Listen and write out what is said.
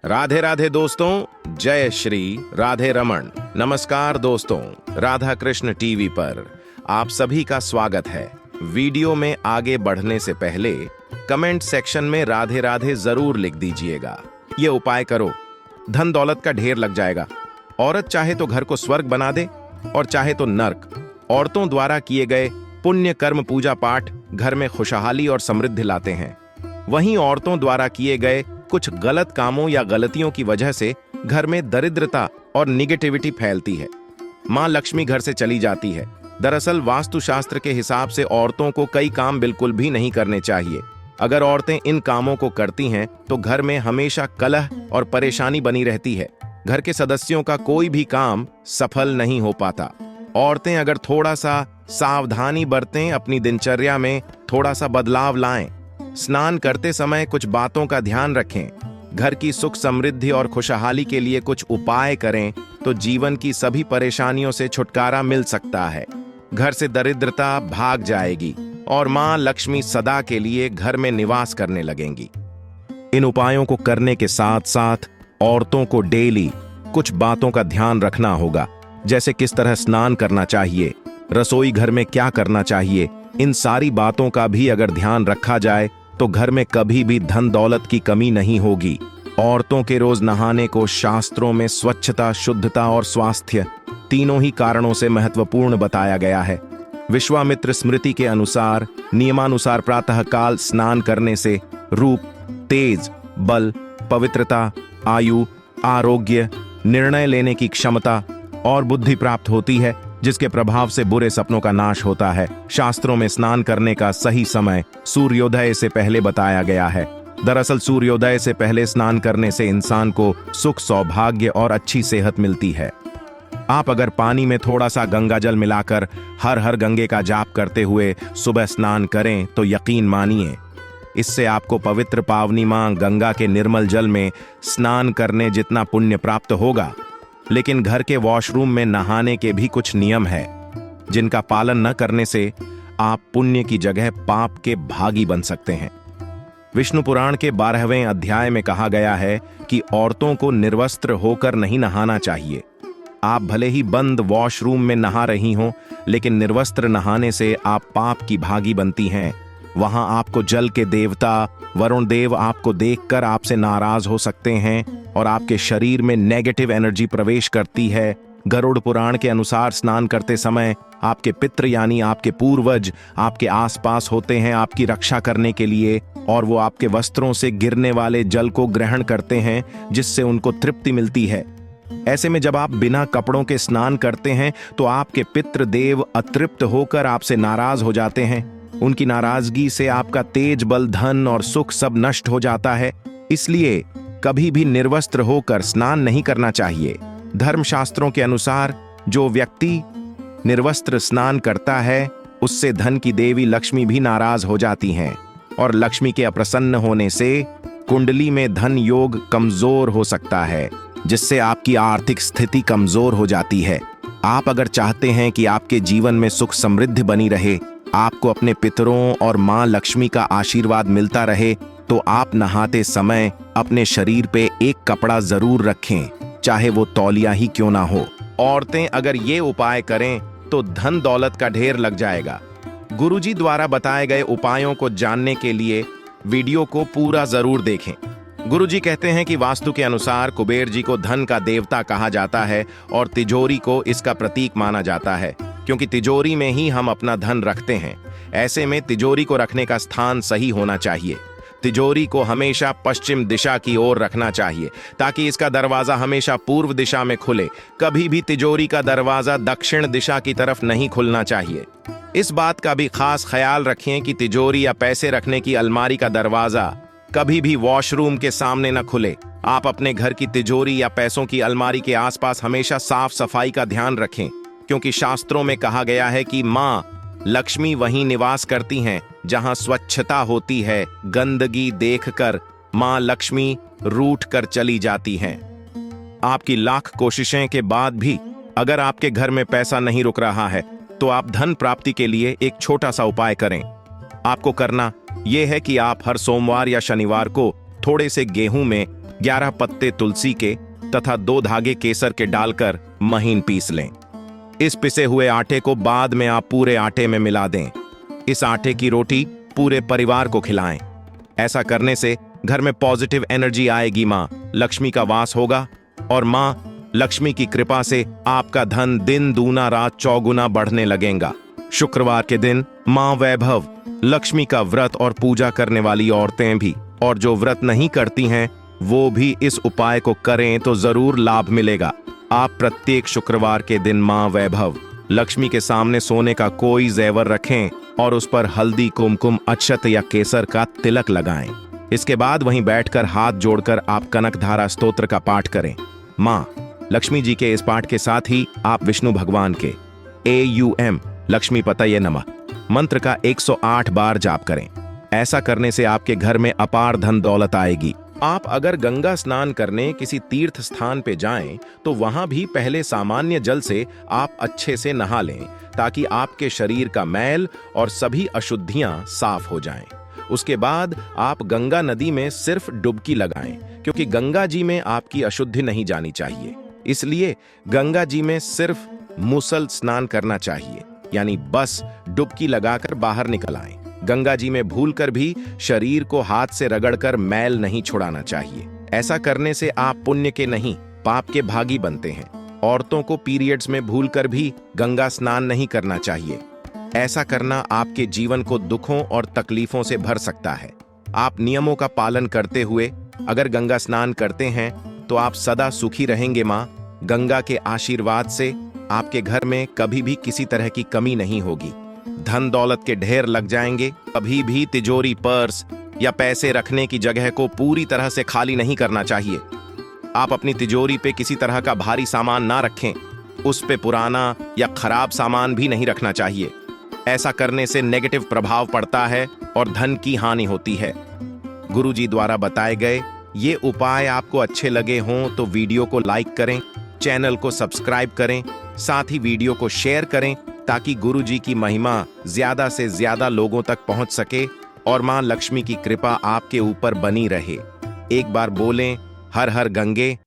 राधे राधे दोस्तों, जय श्री राधे रमन। नमस्कार दोस्तों, राधा कृष्ण टीवी पर आप सभी का स्वागत है। वीडियो में आगे बढ़ने से पहले कमेंट सेक्शन में राधे राधे जरूर लिख दीजिएगा। ये उपाय करो, धन दौलत का ढेर लग जाएगा। औरत चाहे तो घर को स्वर्ग बना दे और चाहे तो नर्क। औरतों द्वारा किए गए पुण्य कर्म पूजा पाठ घर में खुशहाली और समृद्धि लाते हैं। वहीं औरतों द्वारा किए गए कुछ गलत कामों या गलतियों की वजह से घर में दरिद्रता और निगेटिविटी फैलती है। मां लक्ष्मी घर से चली जाती है। दरअसल वास्तुशास्त्र के हिसाब से औरतों को कई काम बिल्कुल भी नहीं करने चाहिए। अगर औरतें इन कामों को करती हैं तो घर में हमेशा कलह और परेशानी बनी रहती है। घर के सदस्यों का कोई भी काम सफल नहीं हो पाता। औरतें अगर थोड़ा सा सावधानी बरतें, अपनी दिनचर्या में थोड़ा सा बदलाव लाएं, स्नान करते समय कुछ बातों का ध्यान रखें, घर की सुख समृद्धि और खुशहाली के लिए कुछ उपाय करें तो जीवन की सभी परेशानियों से छुटकारा मिल सकता है। घर से दरिद्रता भाग जाएगी और मां लक्ष्मी सदा के लिए घर में निवास करने लगेंगी। इन उपायों को करने के साथ साथ औरतों को डेली कुछ बातों का ध्यान रखना होगा, जैसे किस तरह स्नान करना चाहिए, रसोई घर में क्या करना चाहिए। इन सारी बातों का भी अगर ध्यान रखा जाए तो घर में कभी भी धन दौलत की कमी नहीं होगी। औरतों के रोज नहाने को शास्त्रों में स्वच्छता, शुद्धता और स्वास्थ्य तीनों ही कारणों से महत्वपूर्ण बताया गया है। विश्वामित्र स्मृति के अनुसार नियमानुसार प्रातःकाल स्नान करने से रूप, तेज, बल, पवित्रता, आयु, आरोग्य, निर्णय लेने की क्षमता और बुद्धि प्राप्त होती है, जिसके प्रभाव से बुरे सपनों का नाश होता है। शास्त्रों में स्नान करने का सही समय सूर्योदय से पहले बताया गया है। दरअसल सूर्योदय से पहले स्नान करने से इंसान को सुख, सौभाग्य और अच्छी सेहत मिलती है। आप अगर पानी में थोड़ा सा गंगा जल मिलाकर हर हर गंगे का जाप करते हुए सुबह स्नान करें तो यकीन मानिए, इससे आपको पवित्र पावनी मां गंगा के निर्मल जल में स्नान करने जितना पुण्य प्राप्त होगा। लेकिन घर के वॉशरूम में नहाने के भी कुछ नियम है, जिनका पालन न करने से आप पुण्य की जगह पाप के भागी बन सकते हैं। विष्णु पुराण के 12वें अध्याय में कहा गया है कि औरतों को निर्वस्त्र होकर नहीं नहाना चाहिए। आप भले ही बंद वॉशरूम में नहा रही हों, लेकिन निर्वस्त्र नहाने से आप पाप की भागी बनती हैं। वहां आपको जल के देवता वरुण देव आपको देखकर आपसे नाराज हो सकते हैं और आपके शरीर में नेगेटिव एनर्जी प्रवेश करती है। गरुड़ पुराण के अनुसार स्नान करते समय आपके पितृ यानी आपके पूर्वज आपके आसपास होते हैं आपकी रक्षा करने के लिए, और वो आपके वस्त्रों से गिरने वाले जल को ग्रहण करते हैं, जिससे उनको तृप्ति मिलती है। ऐसे में जब आप बिना कपड़ों के स्नान करते हैं तो आपके पितृ देव अतृप्त होकर आपसे नाराज हो जाते हैं। उनकी नाराजगी से आपका तेज, बल, धन और सुख सब नष्ट हो जाता है। इसलिए कभी भी निर्वस्त्र होकर स्नान नहीं करना चाहिए। धर्मशास्त्रों के अनुसार जो व्यक्ति निर्वस्त्र स्नान करता है उससे धन की देवी लक्ष्मी भी नाराज हो जाती हैं, और लक्ष्मी के अप्रसन्न होने से कुंडली में धन योग कमजोर हो सकता है, जिससे आपकी आर्थिक स्थिति कमजोर हो जाती है। आप अगर चाहते हैं कि आपके जीवन में सुख समृद्धि बनी रहे, आपको अपने पितरों और मां लक्ष्मी का आशीर्वाद मिलता रहे, तो आप नहाते समय अपने शरीर पे एक कपड़ा जरूर रखें, चाहे वो तौलिया ही क्यों ना हो। औरतें अगर ये उपाय करें तो धन दौलत का ढेर लग जाएगा। गुरुजी द्वारा बताए गए उपायों को जानने के लिए वीडियो को पूरा जरूर देखें। गुरुजी कहते हैं कि वास्तु के अनुसार कुबेर जी को धन का देवता कहा जाता है और तिजोरी को इसका प्रतीक माना जाता है, क्योंकि तिजोरी में ही हम अपना धन रखते हैं। ऐसे में तिजोरी को रखने का स्थान सही होना चाहिए। तिजोरी को हमेशा पश्चिम दिशा की ओर रखना चाहिए, ताकि इसका दरवाजा हमेशा पूर्व दिशा में खुले। कभी भी तिजोरी का दरवाजा दक्षिण दिशा की तरफ नहीं खुलना चाहिए। इस बात का भी खास ख्याल रखें कि तिजोरी या पैसे रखने की अलमारी का दरवाजा कभी भी वॉशरूम के सामने न खुले। आप अपने घर की तिजोरी या पैसों की अलमारी के आसपास हमेशा साफ सफाई का ध्यान रखें, क्योंकि शास्त्रों में कहा गया है कि मां लक्ष्मी वहीं निवास करती हैं जहां स्वच्छता होती है। गंदगी देखकर मां लक्ष्मी रूठ कर चली जाती हैं। आपकी लाख कोशिशें के बाद भी अगर आपके घर में पैसा नहीं रुक रहा है तो आप धन प्राप्ति के लिए एक छोटा सा उपाय करें। आपको करना यह है कि आप हर सोमवार या शनिवार को थोड़े से गेहूं में 11 पत्ते तुलसी के तथा 2 धागे केसर के डालकर महीन पीस लें। इस पिसे हुए आटे को बाद में आप पूरे आटे में मिला दें। इस आटे की रोटी पूरे परिवार को खिलाएं। ऐसा करने से घर में पॉजिटिव एनर्जी आएगी, माँ लक्ष्मी का वास होगा और माँ लक्ष्मी की कृपा से आपका धन दिन दूना रात चौगुना बढ़ने लगेगा। शुक्रवार के दिन माँ वैभव लक्ष्मी का व्रत और पूजा करने वाली औरतें भी और जो व्रत नहीं करती हैं वो भी इस उपाय को करें तो जरूर लाभ मिलेगा। आप प्रत्येक शुक्रवार के दिन माँ वैभव लक्ष्मी के सामने सोने का कोई जेवर रखें और उस पर हल्दी, कुमकुम, अक्षत या केसर का तिलक लगाएं। इसके बाद वहीं बैठकर हाथ जोड़कर आप कनकधारा स्तोत्र का पाठ करें। माँ लक्ष्मी जी के इस पाठ के साथ ही आप विष्णु भगवान के AUM लक्ष्मी पतये नमः मंत्र का 108 बार जाप करें। ऐसा करने से आपके घर में अपार धन दौलत आएगी। आप अगर गंगा स्नान करने किसी तीर्थ स्थान पे जाएं तो वहां भी पहले सामान्य जल से आप अच्छे से नहा लें ताकि आपके शरीर का मैल और सभी अशुद्धियां साफ हो जाएं। उसके बाद आप गंगा नदी में सिर्फ डुबकी लगाएं क्योंकि गंगा जी में आपकी अशुद्धि नहीं जानी चाहिए। इसलिए गंगा जी में सिर्फ मुसल स्नान करना चाहिए, यानी बस डुबकी लगाकर बाहर निकल आएं। गंगा जी में भूलकर भी शरीर को हाथ से रगड़कर मैल नहीं छुड़ाना चाहिए। ऐसा करने से आप पुण्य के नहीं पाप के भागी बनते हैं। औरतों को पीरियड्स में भूलकर भी गंगा स्नान नहीं करना चाहिए। ऐसा करना आपके जीवन को दुखों और तकलीफों से भर सकता है। आप नियमों का पालन करते हुए अगर गंगा स्नान करते हैं तो आप सदा सुखी रहेंगे। माँ गंगा के आशीर्वाद से आपके घर में कभी भी किसी तरह की कमी नहीं होगी। धन दौलत के ढेर लग जाएंगे। कभी भी तिजोरी, पर्स या पैसे रखने की जगह को पूरी तरह से खाली नहीं करना चाहिए। आप अपनी तिजोरी पे किसी तरह का भारी सामान ना रखें। उस पे पुराना या खराब सामान भी नहीं रखना चाहिए। ऐसा करने से नेगेटिव प्रभाव पड़ता है और धन की हानि होती है। गुरुजी द्वारा बताए गए ये उपाय आपको अच्छे लगे हों तो वीडियो को लाइक करें, चैनल को सब्सक्राइब करें, साथ ही वीडियो को शेयर करें ताकि गुरुजी की महिमा ज्यादा से ज्यादा लोगों तक पहुंच सके और मां लक्ष्मी की कृपा आपके ऊपर बनी रहे। एक बार बोलें हर हर गंगे।